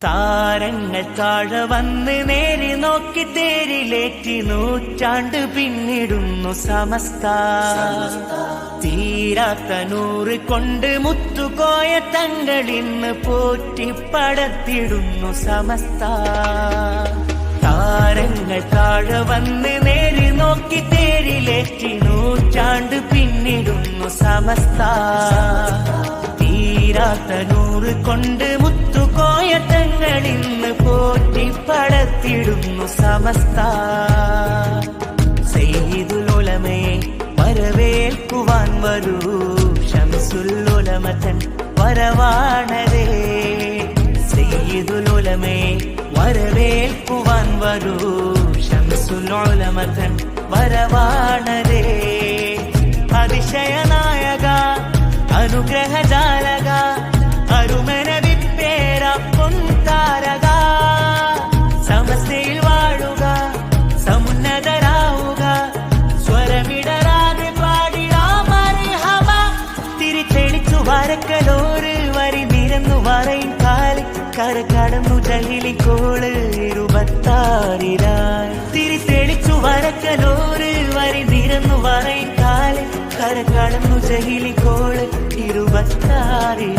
താരങ്ങൾ താഴെ വന്ന് നേരി നോക്കി തേരിലേറ്റി നൂറ്റാണ്ട് പിന്നിടുന്നു സമസ്ത. തീരാത്ത നൂറ് കൊണ്ട് മുത്തുകോയ തങ്ങളിന്ന് പോറ്റിപ്പടത്തിടുന്നു സമസ്ത. താരങ്ങൾ താഴെ വന്ന് നേരി നോക്കി തേരിലേറ്റി നൂറ്റാണ്ട് പിന്നിടുന്നു സമസ്ത. തീരാത്ത നൂറ് കൊണ്ട് മുത്തുകോയ തങ്ങളിന്ന് പോറ്റിപ്പടത്തിടുന്നു സമസ്ത. സയ്യിദുൽ ഉലമയെ വരവേൽക്കുവാൻ വരൂ, ശംസുൽ ഉലമ തൻ വരവാണരേ. സയ്യിദുൽ ഉലമയെ വരവേൽക്കുവാൻ വരൂ, ശംസുൽ ഉലമ തൻ വരവാണരേ. അതിശയനായക അനുഗ്രഹജാലക അരുമന വിപ്പേര പൊൻതാരക. സമസ്തയിൽ വാഴുക സമുന്നതരാവുക, സ്വരമിടരാതെ പാടിടാം മർഹബ. തിരിച്ചെളിച്ചു വരക്കലോറ് വരി നിരന്നു വരയും കാല് കര കടന്നു ജഹിലിക്കോള് 26 തിരിച്ചെളിച്ചു വരക്കലോറ് വരി നിരന്നു വരയും കാല് കര കടന്നു ജഹിലിക്കോള് 26.